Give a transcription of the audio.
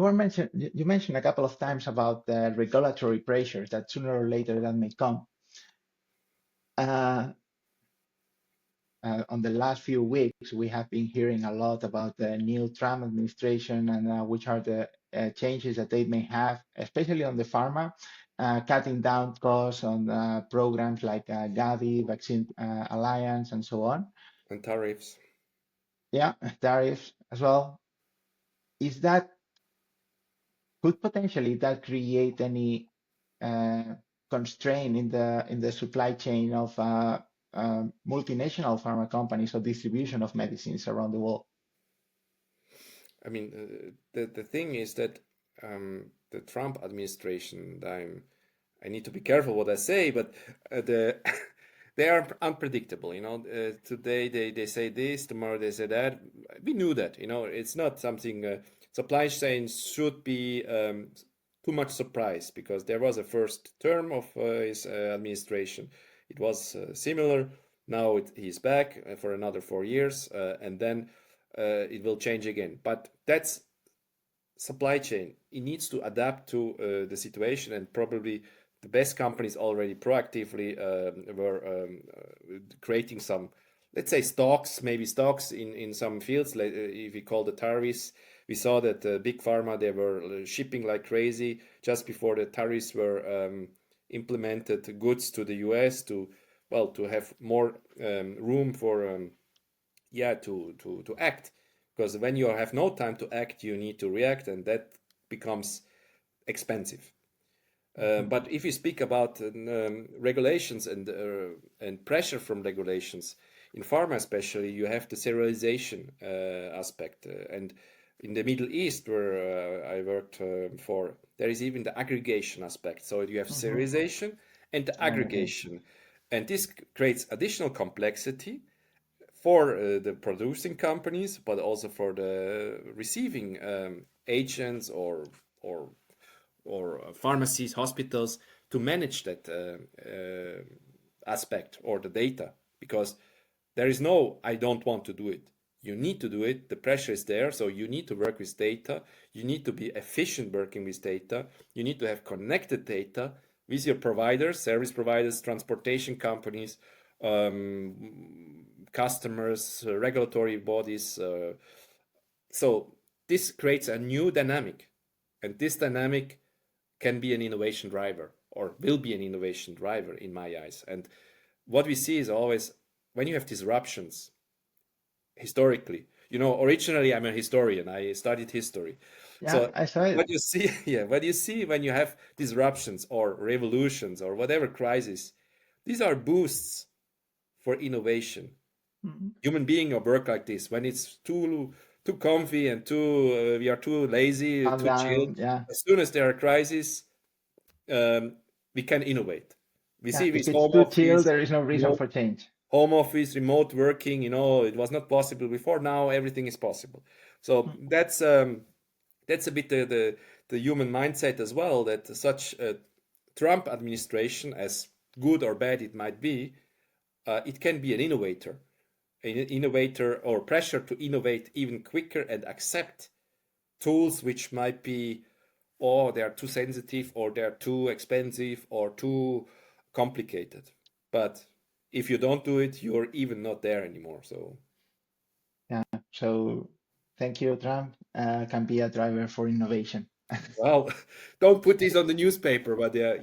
you mentioned a couple of times about the regulatory pressures that sooner or later that may come. On the last few weeks, we have been hearing a lot about the new Trump administration and which are the changes that they may have, especially on the pharma, cutting down costs on programs like Gavi, Vaccine Alliance, and so on. And tariffs. Yeah, tariffs as well. Is that could potentially that create any constraint in the supply chain of multinational pharma companies or distribution of medicines around the world? I mean, the thing is that the Trump administration, I need to be careful what I say, but they are unpredictable. Today they say this, tomorrow they say that. We knew that. It's not something. Supply chains should be too much surprise because there was a first term of his administration. It was similar. Now he's back for another 4 years, and then it will change again. But that's supply chain. It needs to adapt to the situation, and probably the best companies already proactively were creating some, let's say, stocks, maybe stocks in some fields. If we call the tariffs, we saw that big pharma, they were shipping like crazy just before the tariffs were implemented, goods to the US to have more room for to act, because when you have no time to act, you need to react, and that becomes expensive. But if you speak about regulations and pressure from regulations in pharma, especially, you have the serialization aspect, and in the Middle East, where I worked for, there is even the aggregation aspect. So you have serialization and the aggregation, and this creates additional complexity for the producing companies, but also for the receiving agents or pharmacies, hospitals, to manage that aspect or the data, because there is no I don't want to do it. You need to do it. The pressure is there, so you need to work with data. You need to be efficient working with data. You need to have connected data with your providers, service providers, transportation companies, customers, regulatory bodies. So this creates a new dynamic, and this dynamic can be an innovation driver, or will be an innovation driver in my eyes. And what we see is always when you have disruptions historically. Originally I'm a historian. I studied history. Yeah, So I saw it. what you see, what you see when you have disruptions or revolutions or whatever crisis, these are boosts for innovation. Human being or work like this, when it's too comfy and we are too lazy, Calm too chill. down. Yeah, As soon as there are crises, we can innovate. We yeah. see If with it's too chill, there is no reason for change. home office, remote working. It was not possible before. Now everything is possible. So that's a bit the human mindset as well. That such a Trump administration, as good or bad it might be, it can be an innovator or pressure to innovate even quicker and accept tools which might be, or they are too sensitive, or they are too expensive, or too complicated. But if you don't do it, you're even not there anymore. So Yeah. So thank you, Trump. Can be a driver for innovation. well, don't put this on the newspaper, but